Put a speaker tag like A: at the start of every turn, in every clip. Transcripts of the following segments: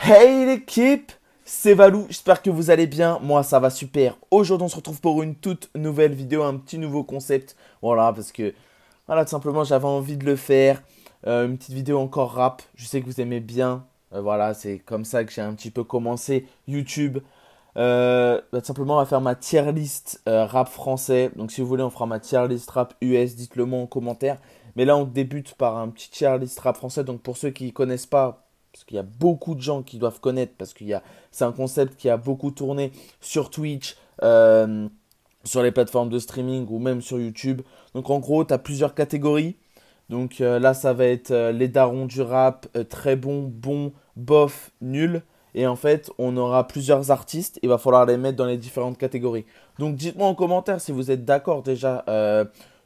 A: Hey l'équipe, c'est Valou, j'espère que vous allez bien, moi ça va super. Aujourd'hui on se retrouve pour une toute nouvelle vidéo, un petit nouveau concept. Voilà, parce que voilà, tout simplement j'avais envie de le faire. Une petite vidéo encore rap, je sais que vous aimez bien. Voilà, c'est comme ça que j'ai un petit peu commencé YouTube. Tout simplement on va faire ma tier list rap français. Donc si vous voulez on fera ma tier list rap US, dites-le moi en commentaire. Mais là on débute par un petit tier list rap français. Donc pour ceux qui ne connaissent pas, parce qu'il y a beaucoup de gens qui doivent connaître, parce c'est un concept qui a beaucoup tourné sur Twitch, sur les plateformes de streaming ou même sur YouTube. Donc en gros, tu as plusieurs catégories. Donc là, ça va être les darons du rap, très bon, bon, bof, nul. Et en fait, on aura plusieurs artistes. Il va falloir les mettre dans les différentes catégories. Donc dites-moi en commentaire si vous êtes d'accord déjà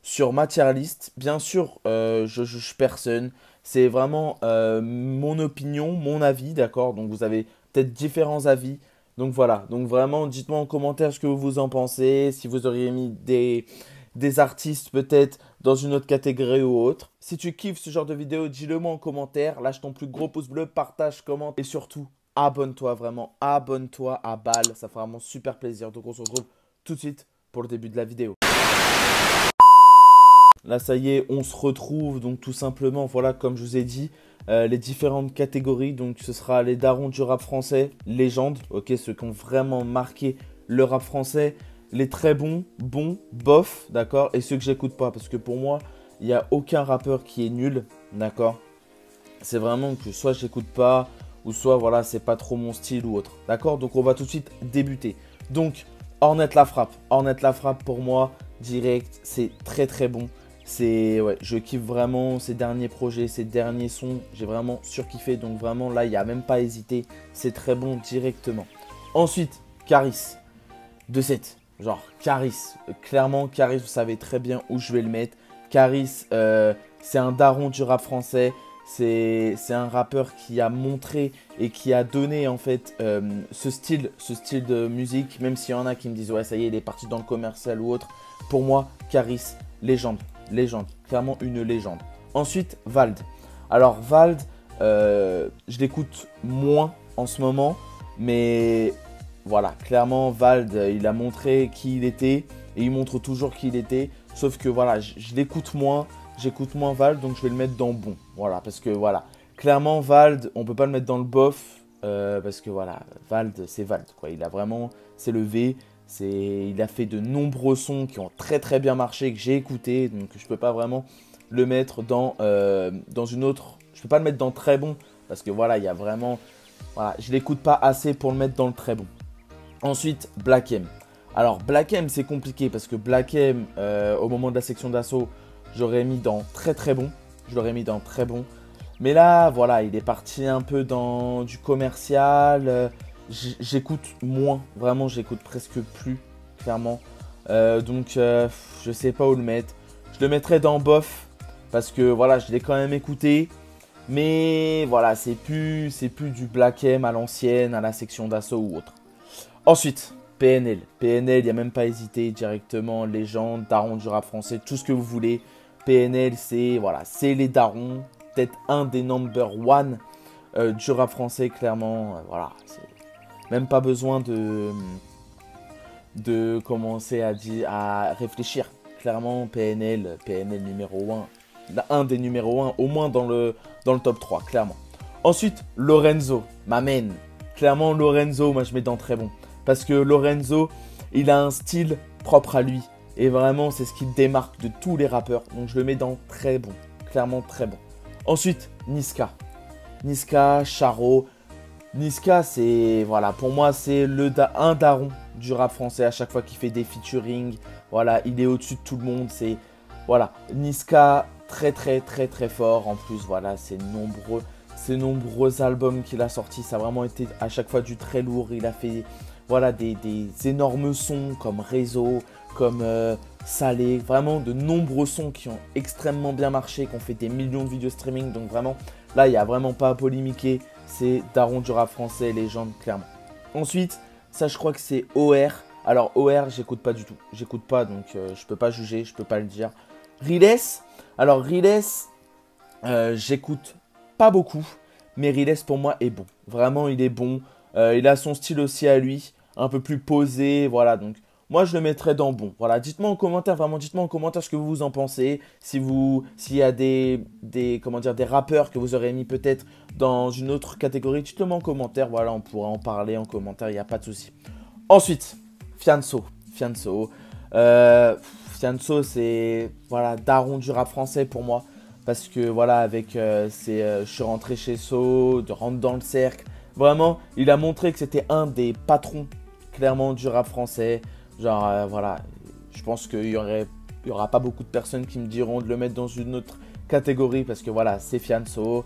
A: sur ma tier list. Bien sûr, je juge personne. C'est vraiment mon opinion, mon avis, d'accord? Donc vous avez peut-être différents avis. Donc voilà, donc vraiment dites-moi en commentaire ce que vous en pensez, si vous auriez mis des artistes peut-être dans une autre catégorie ou autre. Si tu kiffes ce genre de vidéo, dis-le moi en commentaire, lâche ton plus gros pouce bleu, partage, commente et surtout abonne-toi vraiment, abonne-toi à balle, ça fera vraiment super plaisir. Donc on se retrouve tout de suite pour le début de la vidéo. Là, ça y est, on se retrouve. Donc, tout simplement, voilà, comme je vous ai dit, les différentes catégories. Donc, ce sera les darons du rap français, légendes, ok, ceux qui ont vraiment marqué le rap français, les très bons, bons, bof, d'accord, et ceux que j'écoute pas. Parce que pour moi, il n'y a aucun rappeur qui est nul, d'accord. C'est vraiment que soit j'écoute pas, ou soit, voilà, c'est pas trop mon style ou autre, d'accord. Donc, on va tout de suite débuter. Donc, Ornette la frappe. Ornette la frappe, pour moi, direct, c'est très très bon. Ouais, je kiffe vraiment ces derniers projets, ces derniers sons. J'ai vraiment surkiffé. Donc vraiment là, il n'y a même pas hésité. C'est très bon directement. Ensuite, Caris. 2-7. Genre Caris. Clairement, Caris, vous savez très bien où je vais le mettre. Caris, c'est un daron du rap français. C'est un rappeur qui a montré et qui a donné en fait ce style de musique. Même s'il y en a qui me disent ouais ça y est il est parti dans le commercial ou autre. Pour moi, Caris, légende. Légende, clairement une légende. Ensuite, Vald. Alors Vald, je l'écoute moins en ce moment, mais voilà, clairement Vald, il a montré qui il était et il montre toujours qui il était. Sauf que voilà, je l'écoute moins, j'écoute moins Vald, donc je vais le mettre dans bon. Voilà, parce que voilà, clairement Vald, on peut pas le mettre dans le bof, parce que voilà, Vald, c'est Vald, quoi. Il a vraiment, c'est le V. Il a fait de nombreux sons qui ont très très bien marché, que j'ai écouté, donc je peux pas vraiment le mettre dans une autre. Je peux pas le mettre dans très bon, parce que voilà, il y a vraiment. Voilà, je l'écoute pas assez pour le mettre dans le très bon. Ensuite, Black M. Alors, Black M, c'est compliqué, parce que Black M, au moment de la section d'assaut, j'aurais mis dans très très bon. Je l'aurais mis dans très bon. Mais là, voilà, il est parti un peu dans du commercial. J'écoute moins, vraiment j'écoute presque plus, clairement. Donc je sais pas où le mettre. Je le mettrai dans bof, parce que voilà, je l'ai quand même écouté. Mais voilà, c'est plus du Black M à l'ancienne, à la section d'assaut ou autre. Ensuite, PNL. PNL, il n'y a même pas hésité, directement, légende, daron du rap français, tout ce que vous voulez. PNL, c'est voilà, c'est les darons, peut-être un des number one du rap français, clairement. Voilà, c'est même pas besoin de commencer à réfléchir. Clairement, PNL numéro 1. Un des numéros 1, au moins dans le top 3, clairement. Ensuite, Lorenzo, ma main. Clairement, Lorenzo, moi je mets dans très bon. Parce que Lorenzo, il a un style propre à lui. Et vraiment, c'est ce qui le démarque de tous les rappeurs. Donc je le mets dans très bon. Clairement, très bon. Ensuite, Niska. Niska, Charo. Niska, c'est, voilà, pour moi, c'est un daron du rap français à chaque fois qu'il fait des featuring. Voilà, il est au-dessus de tout le monde. C'est, voilà, Niska, très, très, très, très fort. En plus, voilà, ces nombreux albums qu'il a sortis, ça a vraiment été à chaque fois du très lourd. Il a fait, voilà, des énormes sons comme Réseau, comme Salé. Vraiment, de nombreux sons qui ont extrêmement bien marché, qui ont fait des millions de vidéos streaming. Donc vraiment, là, il n'y a vraiment pas à polémiquer. C'est daron du rap français, légende, clairement. Ensuite, ça, je crois que c'est OR. Alors, OR, j'écoute pas du tout. J'écoute pas, donc je peux pas juger, je peux pas le dire. Riles. Alors, Riles, j'écoute pas beaucoup. mais Riles pour moi est bon. Vraiment, il est bon. Il a son style aussi à lui, un peu plus posé, voilà. Donc, moi, je le mettrais dans bon. Voilà, dites-moi en commentaire, vraiment, dites-moi en commentaire ce que vous en pensez. S'il y a comment dire, des rappeurs que vous aurez mis peut-être dans une autre catégorie, dites-le moi en commentaire. Voilà, on pourra en parler en commentaire, il n'y a pas de souci. Ensuite, Fianso. Fianso, c'est voilà, daron du rap français pour moi. Parce que voilà, avec je suis rentré chez So, de rentrer dans le cercle. Vraiment, il a montré que c'était un des patrons, clairement, du rap français. Genre, voilà, je pense qu'il y aura pas beaucoup de personnes qui me diront de le mettre dans une autre catégorie. Parce que voilà, c'est Fianso.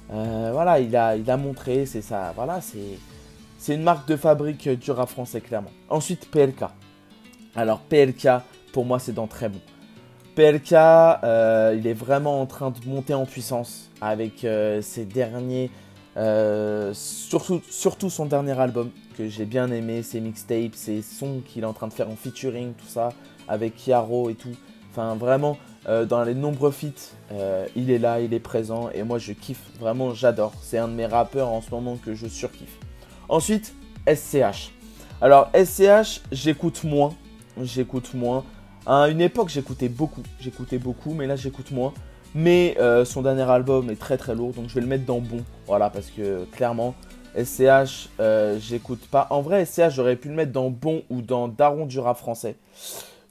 A: Voilà, il a montré, c'est ça. Voilà, c'est une marque de fabrique du rap français, clairement. Ensuite, PLK. Alors, PLK, pour moi, c'est dans très bon. PLK, il est vraiment en train de monter en puissance avec ses derniers, surtout son dernier album que j'ai bien aimé, ses mixtapes, ses sons qu'il est en train de faire en featuring, tout ça, avec Yaro et tout. Enfin, vraiment, dans les nombreux feats, il est là, il est présent et moi je kiffe, vraiment j'adore. C'est un de mes rappeurs en ce moment que je surkiffe. Ensuite, SCH. Alors SCH, j'écoute moins. À une époque, j'écoutais beaucoup, mais là, j'écoute moins. Mais son dernier album est très très lourd, donc je vais le mettre dans bon. Voilà, parce que clairement, SCH, j'écoute pas. En vrai, SCH, j'aurais pu le mettre dans bon ou dans daron du rap français.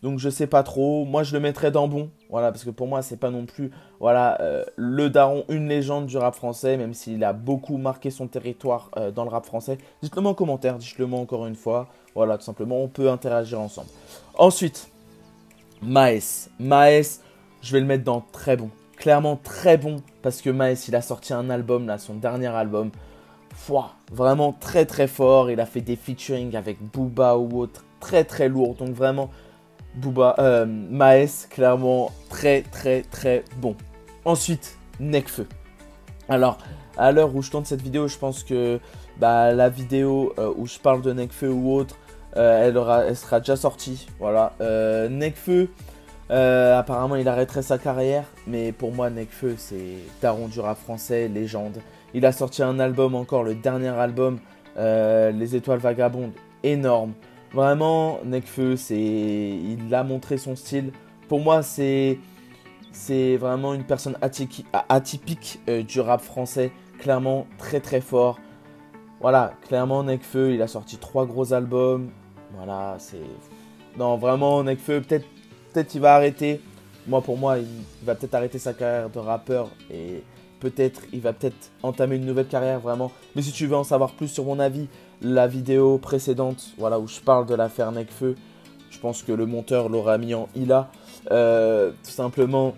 A: Donc je sais pas trop. Moi, je le mettrais dans bon. Voilà, parce que pour moi, c'est pas non plus voilà, le daron, une légende du rap français, même s'il a beaucoup marqué son territoire dans le rap français. Dites-le moi en commentaire, dites-le moi encore une fois. Voilà, tout simplement, on peut interagir ensemble. Ensuite, Maes, je vais le mettre dans très bon. Clairement très bon parce que Maes, il a sorti un album, là, son dernier album. Vraiment très très fort. Il a fait des featuring avec Booba ou autre. Très très lourd. Donc vraiment, Maes, clairement très très très bon. Ensuite, Nekfeu. Alors, à l'heure où je tourne cette vidéo, je pense que la vidéo où je parle de Nekfeu ou autre, elle sera déjà sortie. Voilà. Nekfeu, apparemment, il arrêterait sa carrière. Mais pour moi, Nekfeu, c'est daron du rap français, légende. Il a sorti un album encore, le dernier album, Les Étoiles Vagabondes, énorme. Vraiment, Nekfeu, il a montré son style. Pour moi, c'est vraiment une personne atypique du rap français. Clairement, très très fort. Voilà, clairement, Nekfeu, il a sorti 3 gros albums. Voilà, non, vraiment, Nekfeu, peut-être il va arrêter. Pour moi, il va peut-être arrêter sa carrière de rappeur. Et il va peut-être entamer une nouvelle carrière, vraiment. Mais si tu veux en savoir plus sur mon avis, la vidéo précédente, voilà, où je parle de l'affaire Nekfeu, je pense que le monteur l'aura mis en ILA. Tout simplement,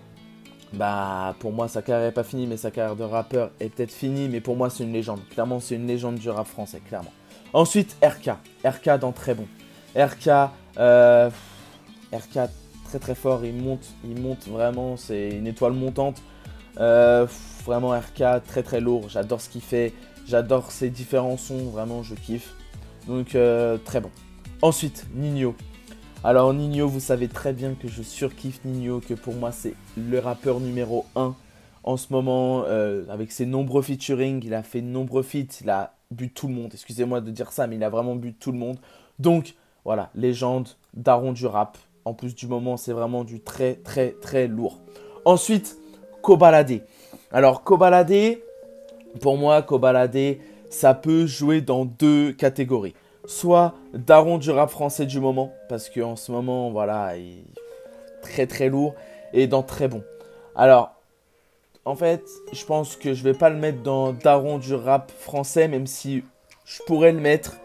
A: pour moi, sa carrière n'est pas finie, mais sa carrière de rappeur est peut-être finie. Mais pour moi, c'est une légende. Clairement, c'est une légende du rap français, clairement. Ensuite, RK dans très bon. RK très très fort, il monte vraiment, c'est une étoile montante. Vraiment RK très très lourd, j'adore ce qu'il fait, j'adore ses différents sons, vraiment je kiffe. Donc très bon. Ensuite, Ninho. Alors Ninho, vous savez très bien que je surkiffe Ninho, que pour moi c'est le rappeur numéro 1 en ce moment, avec ses nombreux featuring, il a fait de nombreux feats, il a bu tout le monde, excusez-moi de dire ça, mais il a vraiment bu tout le monde. Donc voilà, légende, daron du rap. En plus du moment, c'est vraiment du très très très lourd. Ensuite, Kobalade. Alors Kobalade, pour moi, Kobalade, ça peut jouer dans 2 catégories. Soit daron du rap français du moment, parce qu'en ce moment, voilà, il est très très lourd, et dans très bon. Alors, en fait, je pense que je vais pas le mettre dans daron du rap français, même si je pourrais le mettre.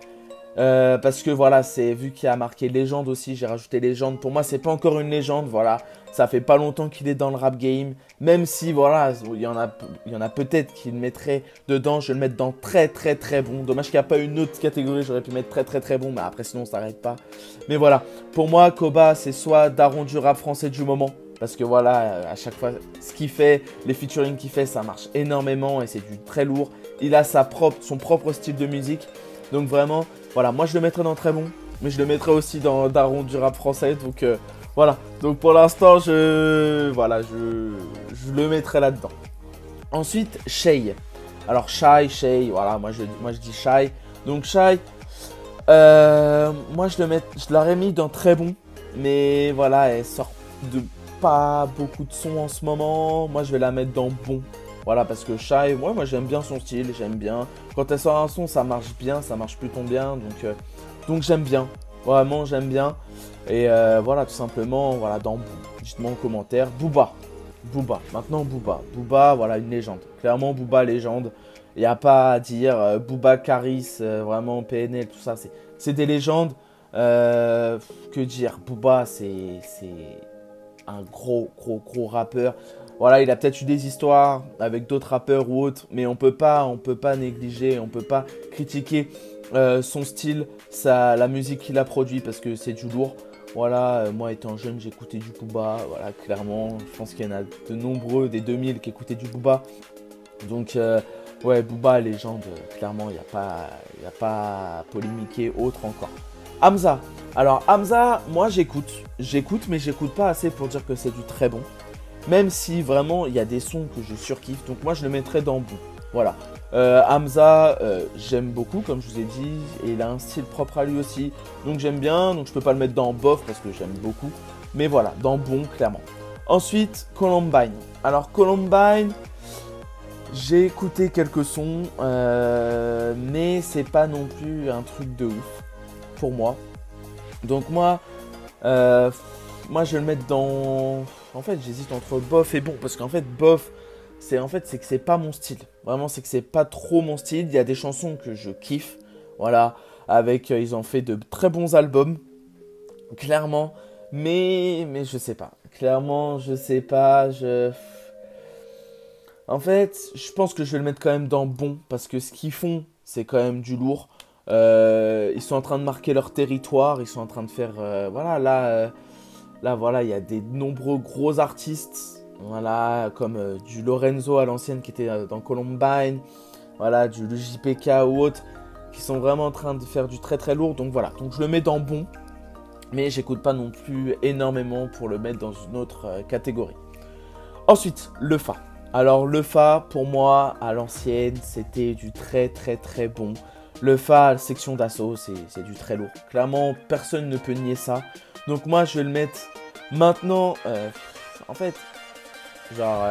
A: Parce que voilà, c'est vu qu'il a marqué légende aussi, j'ai rajouté légende. Pour moi, c'est pas encore une légende, voilà. Ça fait pas longtemps qu'il est dans le rap game. Même si, voilà, il y en a peut-être qui le mettraient dedans. Je vais le mettre dans très très très bon. Dommage qu'il n'y a pas une autre catégorie, j'aurais pu mettre très très très bon. Mais après, sinon, on s'arrête pas. Mais voilà, pour moi, Koba, c'est soit daron du rap français du moment. Parce que voilà, à chaque fois, ce qu'il fait, les featuring qu'il fait, ça marche énormément et c'est du très lourd. Il a son propre style de musique. Donc vraiment, voilà, moi je le mettrais dans très bon, mais je le mettrais aussi dans daron du rap français. Donc voilà, donc pour l'instant, je le mettrai là-dedans. Ensuite, Shay. Alors Shay, voilà, moi je dis Shay. Donc Shay, moi je l'aurais mis dans très bon. Mais voilà, elle sort de pas beaucoup de sons en ce moment. Moi je vais la mettre dans bon. Voilà, parce que Shay, moi j'aime bien son style, j'aime bien. Quand elle sort un son, ça marche bien, ça marche plutôt bien. Donc j'aime bien. Vraiment, j'aime bien. Et voilà, tout simplement, voilà, dans bon. Dites-moi en commentaire. Booba. Maintenant Booba. Booba, voilà, une légende. Clairement, Booba, légende. Il n'y a pas à dire. Booba, Caris, vraiment, PNL, tout ça, c'est des légendes. Que dire, Booba, c'est un gros rappeur. Voilà, il a peut-être eu des histoires avec d'autres rappeurs ou autres, mais on peut pas négliger, on peut pas critiquer son style, la musique qu'il a produit parce que c'est du lourd. Voilà, moi étant jeune, j'écoutais du Booba, voilà, clairement. Je pense qu'il y en a de nombreux des 2000 qui écoutaient du Booba. Donc, ouais, Booba, légende, clairement, il n'y a pas à polémiquer autre encore. Hamza. Alors, Hamza, moi j'écoute, mais j'écoute pas assez pour dire que c'est du très bon. Même si vraiment, il y a des sons que je surkiffe. Donc, moi, je le mettrais dans bon. Voilà. Hamza, j'aime beaucoup, comme je vous ai dit, et il a un style propre à lui aussi, donc j'aime bien, donc je peux pas le mettre dans bof parce que j'aime beaucoup, mais voilà, dans bon, clairement. Ensuite, Columbine. Alors Columbine, j'ai écouté quelques sons, mais c'est pas non plus un truc de ouf pour moi. Donc moi je vais le mettre dans... En fait, j'hésite entre bof et bon, parce qu'en fait, bof... c'est que c'est pas mon style. Vraiment, c'est que c'est pas trop mon style. Il y a des chansons que je kiffe. Voilà. Avec, ils ont fait de très bons albums. Clairement. Mais je sais pas. Clairement, je sais pas. En fait, je pense que je vais le mettre quand même dans bon. Parce que ce qu'ils font, c'est quand même du lourd. Ils sont en train de marquer leur territoire. Ils sont en train de faire... voilà, là, voilà, il y a des nombreux gros artistes. Voilà, comme du Lorenzo à l'ancienne qui était dans Columbine, voilà, du JPK ou autre, qui sont vraiment en train de faire du très très lourd. Donc voilà, donc je le mets dans bon, mais j'écoute pas non plus énormément pour le mettre dans une autre catégorie. Ensuite, le Fa. Alors le Fa, pour moi, à l'ancienne, c'était du très très très bon. Le Fa, section d'assaut, c'est du très lourd. Clairement, personne ne peut nier ça. Donc moi, je vais le mettre maintenant, en fait... Genre,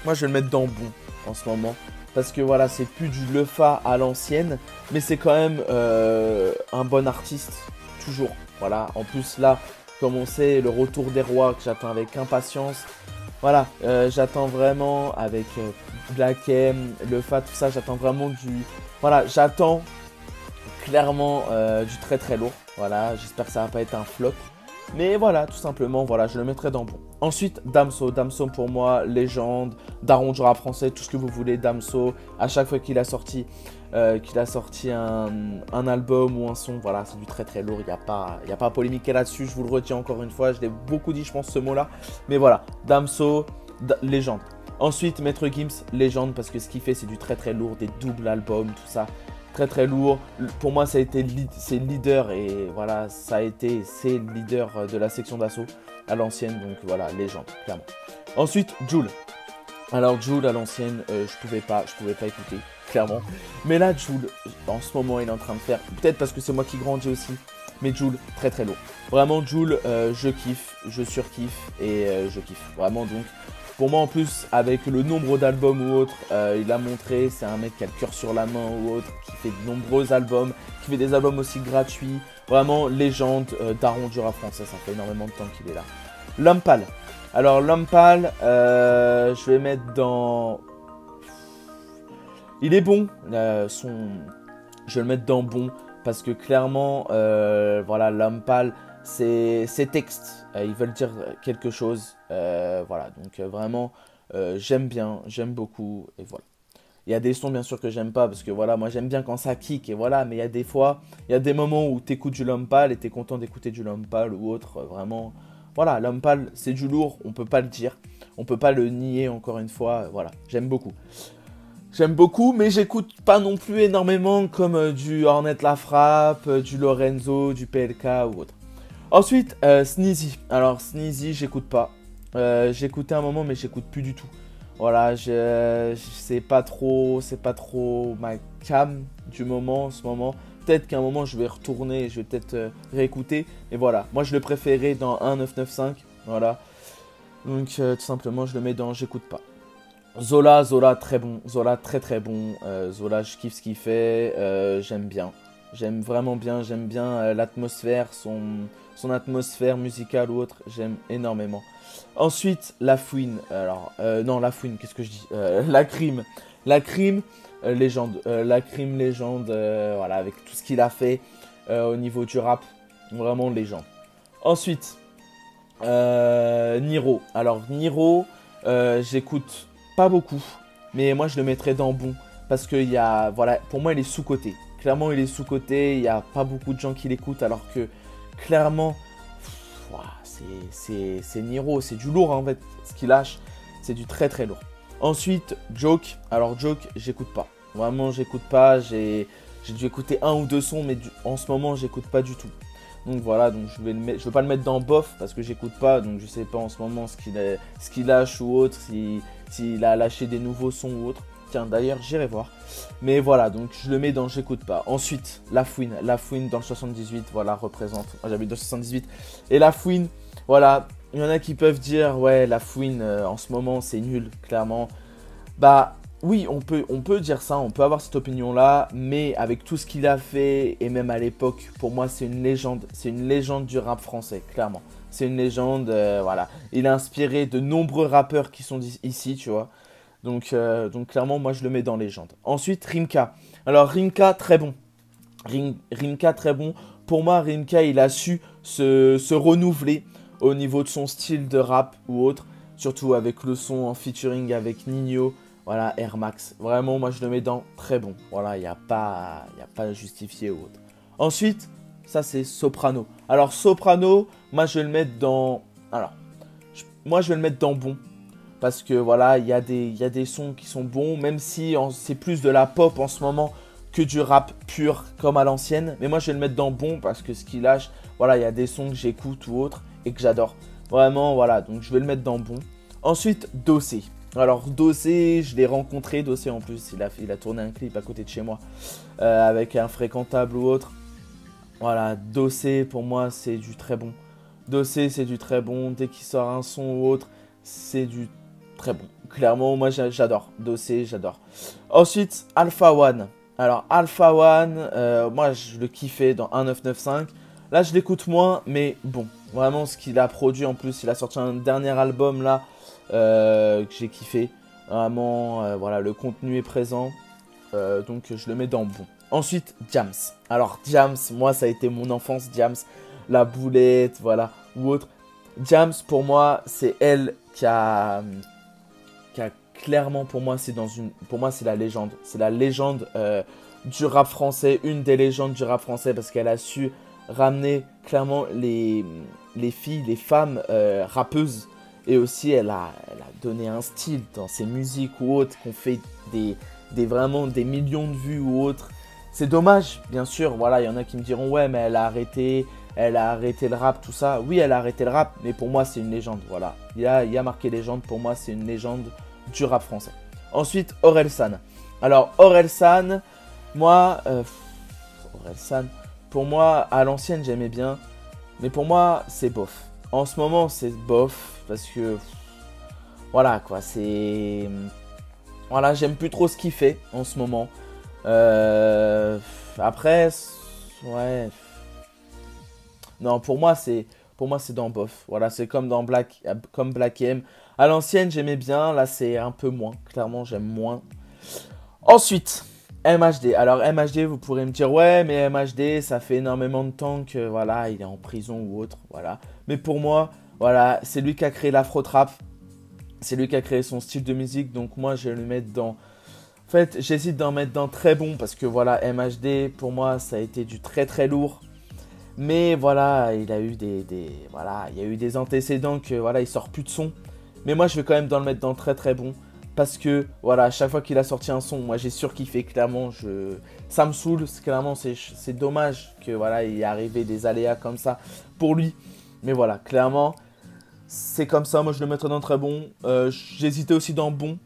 A: moi je vais le mettre dans bon en ce moment. Parce que voilà, c'est plus du Lefa à l'ancienne. Mais c'est quand même un bon artiste. Toujours. Voilà. En plus là, comme on sait, le retour des rois que j'attends avec impatience. Voilà. J'attends vraiment avec Black M, Lefa, tout ça. J'attends vraiment du... Voilà, j'attends clairement du très très lourd. Voilà, j'espère que ça va pas être un flop. Mais voilà, tout simplement, voilà, je le mettrai dans bon. Ensuite, Damso. Damso, pour moi, légende, daron du rap français, tout ce que vous voulez, Damso. À chaque fois qu'il a sorti, un album ou un son, voilà, c'est du très très lourd. Il n'y a pas à polémiquer là-dessus, je vous le retiens encore une fois. Je l'ai beaucoup dit, je pense, ce mot-là. Mais voilà, Damso, légende. Ensuite, Maître Gims, légende, parce que ce qu'il fait, c'est du très très lourd, des doubles albums, tout ça. Très très lourd. Pour moi, c'est le leader et voilà, c'est le leader de la section d'assaut à l'ancienne. Donc voilà, légende, clairement. Ensuite, Jul. Alors Jul à l'ancienne, je pouvais pas écouter, clairement. Mais là, Jul, en ce moment, il est en train de faire, peut-être parce que c'est moi qui grandis aussi, mais Jul, très très lourd. Vraiment, Jul, je kiffe, je surkiffe et je kiffe. Vraiment, donc... Pour moi, en plus, avec le nombre d'albums ou autre, il a montré, c'est un mec qui a le cœur sur la main ou autre, qui fait de nombreux albums, qui fait des albums aussi gratuits. Vraiment, légende, daron du rap français, ça fait énormément de temps qu'il est là. L'Homme Pâle. Alors, L'Homme Pâle, je vais mettre dans... Il est bon, je vais le mettre dans bon, parce que clairement, voilà, L'Homme Pâle... Ces textes, ils veulent dire quelque chose, voilà, donc vraiment, j'aime bien, j'aime beaucoup, et voilà. Il y a des sons, bien sûr, que j'aime pas, parce que voilà, moi, j'aime bien quand ça kick, et voilà, mais il y a des fois, il y a des moments où t'écoutes du L'Homme Pâle, et t'es content d'écouter du L'Homme Pâle, ou autre, vraiment, voilà, L'Homme Pâle, c'est du lourd, on peut pas le dire, on peut pas le nier, encore une fois, voilà, j'aime beaucoup. J'aime beaucoup, mais j'écoute pas non plus énormément, comme du Ornette La Frappe, du Lorenzo, du PLK, ou autre. Ensuite, Sneezy. Alors, Sneezy, j'écoute pas. J'écoutais un moment, mais j'écoute plus du tout. Voilà, c'est pas trop ma cam du moment en ce moment. Peut-être qu'à un moment je vais retourner, je vais peut-être réécouter. Mais voilà, moi je le préférais dans 1.995. Voilà. Donc tout simplement je le mets dans j'écoute pas. Zola très bon. Zola très très bon. Zola je kiffe ce qu'il fait. J'aime bien. J'aime vraiment bien. J'aime bien l'atmosphère, son atmosphère musicale ou autre. J'aime énormément. Ensuite, La Fouine. Alors, non, La Fouine, qu'est-ce que je dis La Crime. La Crime, légende. La Crime, légende. Voilà, avec tout ce qu'il a fait au niveau du rap. Vraiment légende. Ensuite, Niro. Alors, Niro, j'écoute pas beaucoup. Mais moi, je le mettrais dans bon. Parce que, voilà, pour moi, il est sous-coté. Clairement, il est sous-coté. Il n'y a pas beaucoup de gens qui l'écoutent. Alors que, clairement, c'est Niro, c'est du lourd en fait, ce qu'il lâche, c'est du très très lourd. Ensuite, Joke. Alors Joke, j'écoute pas. Vraiment, j'écoute pas. J'ai dû écouter un ou deux sons, mais en ce moment, j'écoute pas du tout. Donc voilà, donc je vais pas le mettre dans bof parce que j'écoute pas, donc je sais pas en ce moment ce qu'il lâche ou autre, s'il a lâché des nouveaux sons ou autre. Tiens, d'ailleurs, j'irai voir. Mais voilà, donc je le mets dans j'écoute pas. Ensuite, La Fouine dans le 78, voilà, représente. Moi, j'habite dans le 78. Et La Fouine, voilà, il y en a qui peuvent dire, ouais, La Fouine, en ce moment, c'est nul, clairement. Bah, oui, on peut dire ça, on peut avoir cette opinion-là, mais avec tout ce qu'il a fait, et même à l'époque, pour moi, c'est une légende du rap français, clairement. C'est une légende, voilà. Il a inspiré de nombreux rappeurs qui sont ici, tu vois. Donc clairement, moi, je le mets dans légende. Ensuite, Rimka. Alors, Rimka, très bon. Rimka, très bon. Pour moi, Rimka, il a su se renouveler au niveau de son style de rap ou autre. Surtout avec le son en featuring avec Nino. Voilà, Air Max. Vraiment, moi, je le mets dans très bon. Voilà, il n'y a pas à justifier ou autre. Ensuite, ça, c'est Soprano. Alors, Soprano, moi, je vais le mettre dans... Alors, moi, je vais le mettre dans bon. Parce que voilà, il y a des sons qui sont bons, même si c'est plus de la pop en ce moment que du rap pur comme à l'ancienne. Mais moi, je vais le mettre dans bon parce que ce qu'il lâche, voilà, il y a des sons que j'écoute ou autres et que j'adore. Vraiment, voilà, donc je vais le mettre dans bon. Ensuite, Dossé. Alors, Dossé, je l'ai rencontré. Dossé, en plus, il a tourné un clip à côté de chez moi avec un fréquentable ou autre. Voilà, Dossé, pour moi, c'est du très bon. Dossé, c'est du très bon. Dès qu'il sort un son ou autre, c'est du très bon. Clairement, moi, j'adore. Dossé, j'adore. Ensuite, Alpha One. Alors, Alpha One, moi, je le kiffais dans 1995. Là, je l'écoute moins, mais bon. Vraiment, ce qu'il a produit, en plus, il a sorti un dernier album, là, que j'ai kiffé. Vraiment, voilà, le contenu est présent. Donc, je le mets dans bon. Ensuite, Diams. Alors, Diams, moi, ça a été mon enfance, Diams. La boulette, voilà, ou autre. Diams, pour moi, c'est elle qui a clairement, pour moi, c'est la légende. C'est la légende du rap français, une des légendes du rap français, parce qu'elle a su ramener clairement les filles, les femmes rappeuses. Et aussi, elle a donné un style dans ses musiques ou autres, qu'on fait vraiment des millions de vues ou autres. C'est dommage, bien sûr, voilà, il y en a qui me diront, ouais, mais elle a arrêté le rap, tout ça. Oui, elle a arrêté le rap, mais pour moi, c'est une légende, voilà. Il y a marqué légende, pour moi, c'est une légende du rap français. Ensuite, Orelsan. Alors, Orelsan, moi, Orelsan, pour moi, à l'ancienne, j'aimais bien, mais pour moi, c'est bof. En ce moment, c'est bof, parce que, voilà, quoi, c'est... Voilà, j'aime plus trop ce qu'il fait, en ce moment. Après, ouais... Non, pour moi, c'est dans bof. Voilà, c'est comme dans Black M. À l'ancienne, j'aimais bien. Là, c'est un peu moins. Clairement, j'aime moins. Ensuite, MHD. Alors, MHD, vous pourrez me dire, ouais, mais MHD, ça fait énormément de temps que, voilà, il est en prison ou autre. Voilà. Mais pour moi, voilà, c'est lui qui a créé l'afro-trap. C'est lui qui a créé son style de musique. Donc, moi, je vais le mettre dans... En fait, j'hésite d'en mettre dans très bon. Parce que, voilà, MHD, pour moi, ça a été du très, très lourd. Mais voilà, il a eu voilà, il y a eu des antécédents que voilà, il sort plus de son. Mais moi, je vais quand même le mettre dans très très bon parce que voilà, à chaque fois qu'il a sorti un son, moi j'ai surkiffé clairement. Ça me saoule, clairement, c'est dommage que voilà, il y ait arrivé des aléas comme ça pour lui. Mais voilà, clairement, c'est comme ça, moi je le mettrais dans très bon. J'hésitais aussi dans bon.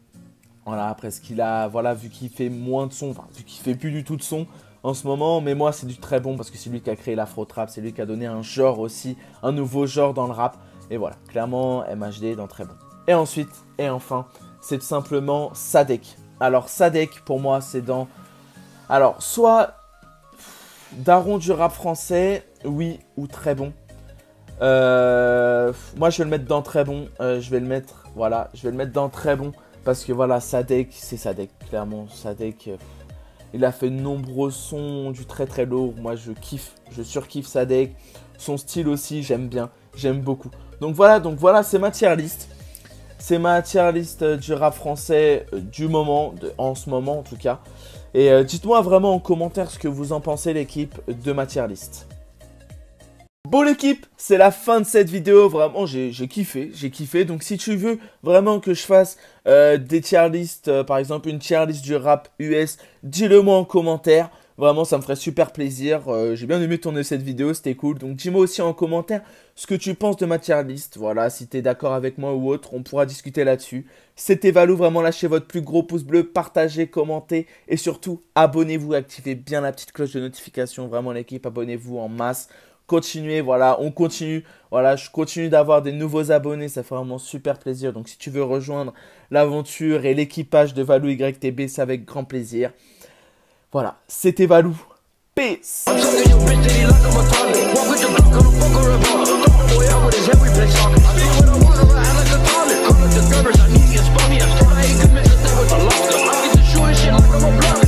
A: Voilà, parce qu'il a, voilà, vu qu'il fait moins de son, enfin, vu qu'il fait plus du tout de son en ce moment, mais moi c'est du très bon parce que c'est lui qui a créé l'afro trap, c'est lui qui a donné un genre aussi, un nouveau genre dans le rap. Et voilà, clairement MHD dans très bon. Et ensuite, et enfin, c'est tout simplement Sadek. Alors Sadek pour moi c'est dans, alors soit daron du rap français, oui, ou très bon. Moi je vais le mettre dans très bon, je vais le mettre, voilà, je vais le mettre dans très bon. Parce que voilà, Sadek, c'est Sadek, clairement. Sadek, il a fait de nombreux sons du très très lourd. Moi, je kiffe, je surkiffe Sadek. Son style aussi, j'aime bien, j'aime beaucoup. Donc voilà, c'est ma tier list. C'est ma tier list du rap français du moment, en ce moment en tout cas. Et dites-moi vraiment en commentaire ce que vous en pensez, l'équipe, de ma tier list. Bon l'équipe, c'est la fin de cette vidéo, vraiment j'ai kiffé, donc si tu veux vraiment que je fasse des tier lists, par exemple une tier list du rap US, dis-le moi en commentaire, vraiment ça me ferait super plaisir, j'ai bien aimé tourner cette vidéo, c'était cool, donc dis-moi aussi en commentaire ce que tu penses de ma tier list, voilà, si t'es d'accord avec moi ou autre, on pourra discuter là-dessus. C'était Valou, vraiment lâchez votre plus gros pouce bleu, partagez, commentez et surtout abonnez-vous, activez bien la petite cloche de notification, vraiment l'équipe, abonnez-vous en masse. Continuez, voilà, on continue, voilà, je continue d'avoir des nouveaux abonnés, ça fait vraiment super plaisir. Donc si tu veux rejoindre l'aventure et l'équipage de Valou YTB, c'est avec grand plaisir. Voilà, c'était Valou. Peace. I